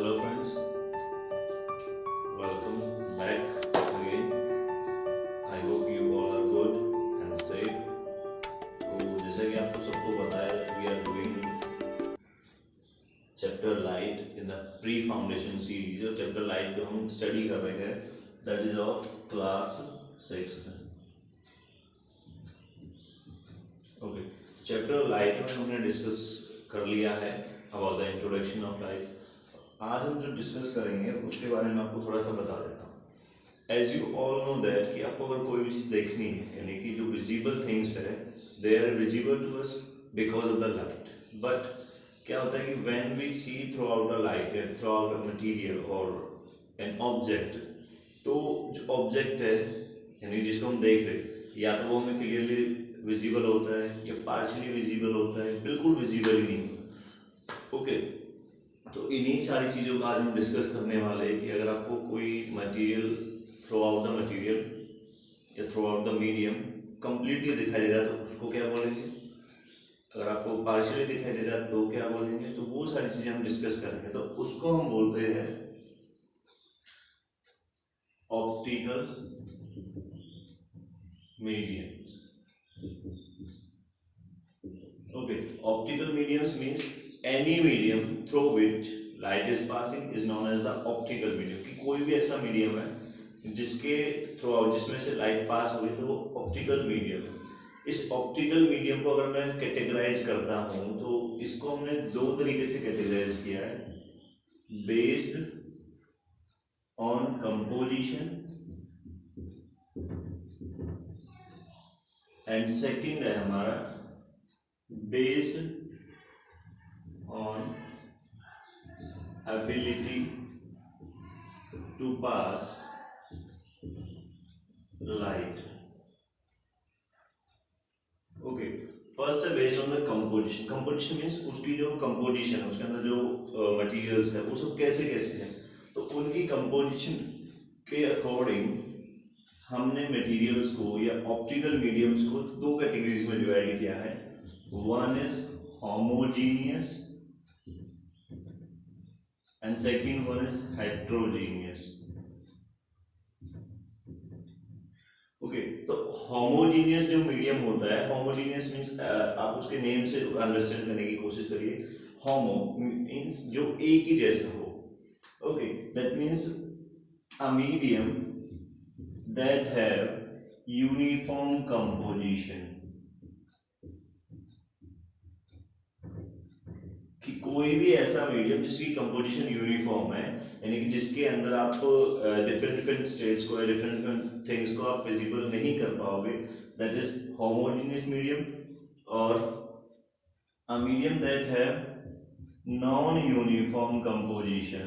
Hello friends, welcome back again. I hope you all are good and safe. तो जैसा कि आपको सबको पता है we are doing chapter light in the pre-foundation series और chapter light जो हम study कर रहे हैं that is of class 6th. Okay, chapter light में हमने discuss कर लिया है about the introduction of light. आज हम जो डिस्कस करेंगे उसके बारे में आपको थोड़ा सा बता देता हूँ। As you all know that कि आपको अगर कोई भी चीज़ देखनी है यानी कि जो विजिबल थिंग्स है they are visible to us because of the light. But क्या होता है कि when we see throughout a light throughout a material और एन ऑब्जेक्ट, तो जो ऑब्जेक्ट है यानी जिसको हम देख रहे हैं या तो वो हमें क्लियरली विजिबल होता है या पार्शियली विजिबल होता है, बिल्कुल विजिबल ही नहीं होता। ओके, तो इन्हीं सारी चीज़ों का आज हम डिस्कस करने वाले हैं कि अगर आपको कोई material throughout the material या throughout the medium completely दिखाई दे रहा है तो उसको क्या बोलेंगे, अगर आपको पार्शियली दिखाई दे रहा है तो क्या बोलेंगे। तो वो सारी चीज़ें हम डिस्कस करेंगे। तो उसको हम बोलते हैं optical medium. Okay, optical mediums means any medium through which light is passing is known as the optical medium. कि कोई भी ऐसा मीडियम है जिसके थ्रू आउट जिसमें से लाइट पास हो रही है तो वो ऑप्टिकल मीडियम है। इस ऑप्टिकल मीडियम को अगर मैं कैटेगराइज करता हूँ तो इसको हमने दो तरीके से कैटेगराइज किया है, based on composition and second है हमारा based on ability to pass light. Okay, first है based on the composition. Composition means उसकी जो कंपोजिशन है उसके अंदर जो मटेरियल्स है वो सब कैसे कैसे है, तो उनकी कंपोजिशन के अकॉर्डिंग हमने मटेरियल्स को या ऑप्टिकल मीडियम्स को दो कैटेगरीज में डिवाइड किया है। One is homogeneous and second one is heterogeneous. Okay, तो homogeneous जो मीडियम होता है, homogeneous मीन्स आप उसके नेम से अंडरस्टैंड करने की कोशिश करिए। होमो मीन्स जो एक ही जैसा हो। Okay, that means a medium that have uniform composition. कि कोई भी ऐसा मीडियम जिसकी कंपोजिशन यूनिफॉर्म है यानी कि जिसके अंदर आप डिफरेंट डिफरेंट स्टेट्स को या डिफरेंट डिफरेंट थिंग्स को आप विजिबल नहीं कर पाओगे, दैट इज होमोजेनियस मीडियम। और a medium that have non uniform composition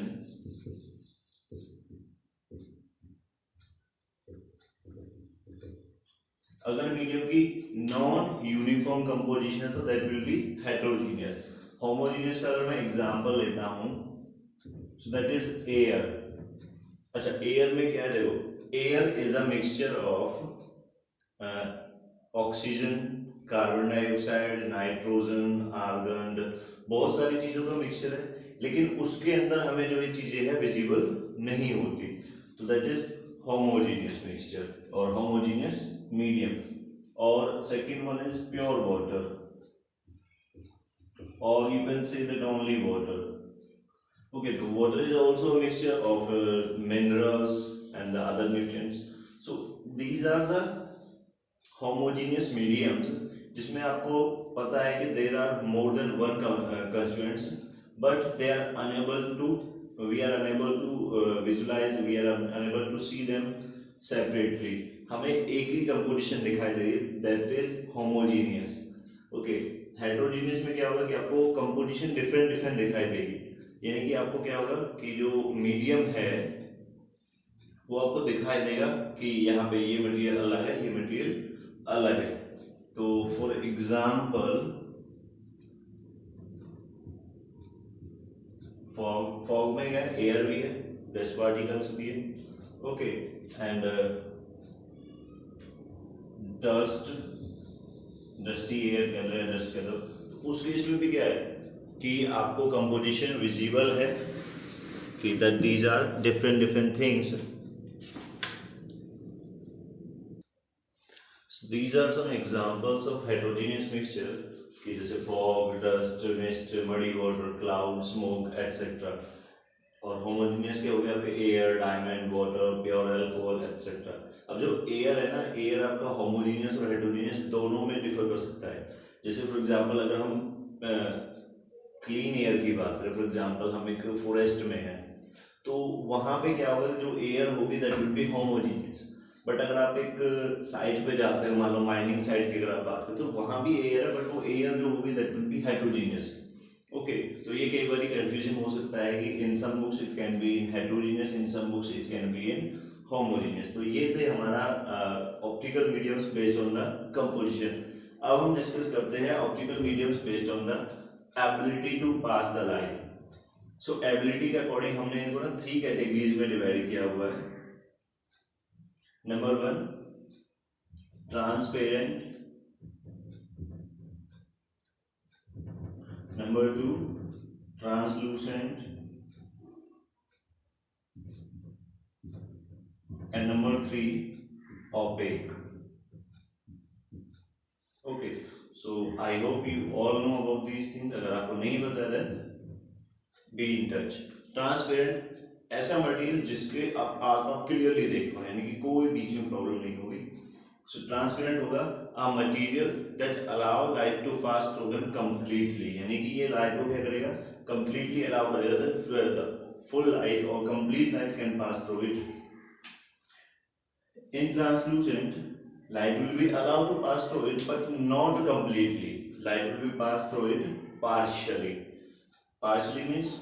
अगर मीडियम की नॉन यूनिफॉर्म कंपोजिशन है तो that will be heterogeneous. Homogeneous का अगर मैं एग्जांपल लेता हूं सो दैट इज एयर। अच्छा, एयर में क्या है, देखो air is a mixture of oxygen, carbon dioxide, nitrogen, argon, बहुत सारी चीजों का मिक्सचर है, लेकिन उसके अंदर हमें जो ये चीजें है विजिबल नहीं होती, तो दैट इज होमोजीनियस मिक्सचर और होमोजीनियस मीडियम। और second one is pure water or you can say that only water. Okay, so water is also a mixture of minerals and the other nutrients. So these are the homogeneous mediums जिसमें आपको पता है कि there are more than one constituents but they are unable to we are unable to visualize, we are unable to see them separately. हमें एक ही composition दिखाई दे रही है, that is homogeneous. Okay, heterogeneous में क्या होगा कि आपको कंपोजिशन डिफरेंट डिफरेंट दिखाई देगी, यानी कि आपको क्या होगा कि जो मीडियम है वो आपको दिखाई देगा कि यहाँ पे ये मटेरियल अलग है, ये मटेरियल अलग है। तो फॉर एग्जांपल फॉग में क्या है, एयर भी है, डस्ट पार्टिकल्स भी है। ओके, एंड डस्टी एयर कह लो या डस्ट कह लो, तो उस केस में भी क्या है कि आपको कंपोजिशन विजिबल है that these are different things. So these are some examples of heterogeneous mixture कि जैसे fog, dust, mist, muddy water, cloud, smoke, etc. और होमोजेनियस के हो गया आपके air, diamond, water, pure alcohol etcetera. अब जो एयर है ना, एयर आपका होमोजेनियस और हेटेरोजेनियस दोनों में डिफर कर सकता है। जैसे फॉर एग्जांपल अगर हम क्लीन एयर की बात करें, फॉर एग्जांपल हम एक फॉरेस्ट में हैं तो वहाँ पे क्या होगा, जो एयर होगी that will B homogeneous. But अगर आप एक साइट पे जाते हो, मान लो माइनिंग साइट की अगर आप बात करें तो वहाँ भी एयर है, बट वो एयर जो होगी that will be heterogeneous. Okay, तो ये कई बार कंफ्यूजन हो सकता है कि in some books it can be in heterogeneous, in some books it can be in homogeneous. तो ये थे हमारा optical mediums based on the composition. अब हम डिस्कस करते हैं optical mediums based on the ability to pass the light. So ability के according हमने इनको ना 3 कैटेगरीज में डिवाइड किया हुआ है। Number 1 transparent, number 2 translucent, and number 3 opaque. Okay, so I hope you all know about these things. अगर आपको नहीं पता है be in touch. ट्रांसपेरेंट ऐसा मटेरियल जिसके आप क्लियरली देख पाए, यानी कि कोई बीच में प्रॉब्लम नहीं होगी। सो ट्रांसपेरेंट होगा a material that allow light to pass through them completely, यानी कि ये लाइट को क्या करेगा, कंप्लीटली अलाउ करेगा दैट द फुल लाइट और complete light can pass through it. In translucent light will be allowed to pass through it but not completely. Light will be passed through it partially. Partially means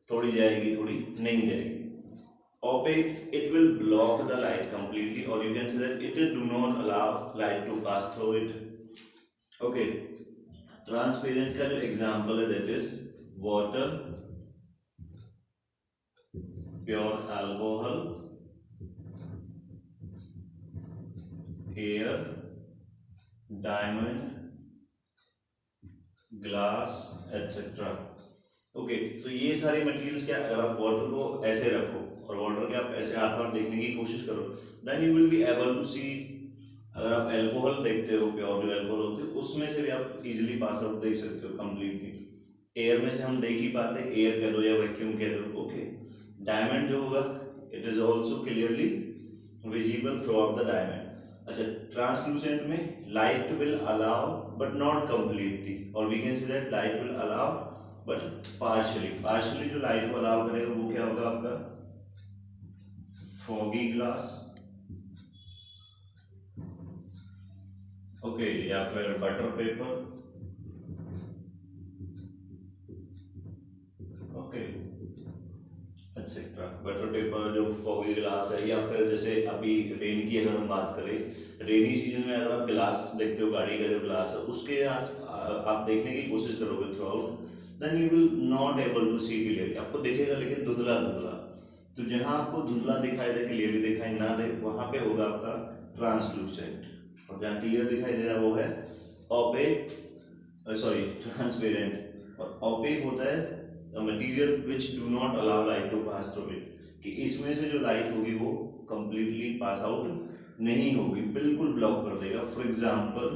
थोड़ी जाएगी थोड़ी नहीं जाएगी। Opaque, it will block the light completely, or you can say that it do not allow light to pass through it. Okay, transparent का जो example है that is water, pure alcohol, air, diamond, glass etc. Okay, तो ये सारे materials क्या, अगर आप water को ऐसे रखो और वाटर के आप ऐसे हाथ में देखने की कोशिश करो, then you will be able to see. अगर आप अल्कोहल देखते हो, प्योर जो अल्कोहल होते हैं उसमें से भी आप इजीली पास आउट देख सकते हो कंप्लीटली। एयर में से हम देख ही पाते, एयर कह दो या वैक्यूम कह दो। ओके, डायमंड जो होगा it is also clearly visible throughout the diamond. अच्छा, ट्रांसलूसेंट में light will allow but not completely, और we can see that light will allow but partially जो लाइट को अलाउ करेगा वो क्या होगा आपका फॉगी ग्लास, ओके, या फिर butter paper, okay etcetera. Butter paper जो फॉगी ग्लास है, या फिर जैसे अभी रेन की अगर हम बात करें, रेनी सीजन में अगर आप ग्लास देखते हो, गाड़ी का जो ग्लास है उसके आप देखने की कोशिश करोगे throughout, then you will not able to see clearly, आपको दिखेगा लेकिन धुंधला धुंधला। तो जहां आपको धुंधला दिखाई दे, क्लियरली दिखाई ना दे, वहां पे होगा आपका ट्रांसलूसेंट, और जहां क्लियर दिखाई दे रहा है वो है ओपेक, सॉरी ट्रांसपेरेंट। और ओपेक होता है material which do not allow light to pass through it, कि इसमें से जो लाइट होगी वो कंप्लीटली पास आउट नहीं होगी, बिल्कुल ब्लॉक कर देगा। For example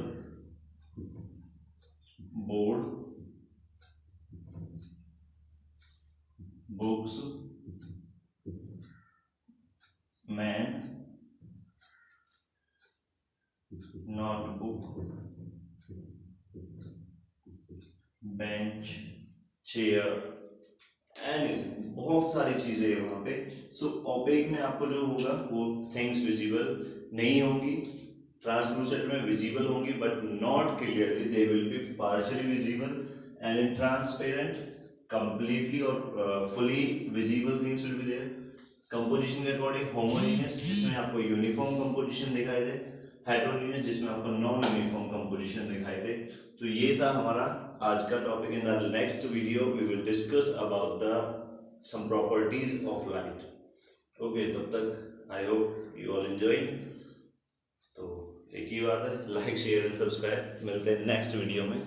board, books, man, notebook, bench, chair and बहुत सारी चीजें है वहां पे। सो ओपेक में आपको जो होगा वो थिंग्स विजिबल नहीं होंगी, ट्रांसलूसेंट में विजिबल होंगी but not clearly, they will be partially visible, and in transparent completely और fully visible things will be there. Composition के अकॉर्डिंग होमोजेनियस जिसमें आपको यूनिफॉर्म कंपोजिशन दिखाई दे, हेटेरोजेनियस जिसमें आपको नॉन यूनिफॉर्म कंपोजिशन दिखाई दे। तो ये था हमारा आज का topic. In the next video we will discuss about the some properties of light. Okay, तब तक I hope you all enjoyed. तो एक ही बात है, लाइक शेयर एंड सब्सक्राइब। मिलते हैं नेक्स्ट वीडियो में।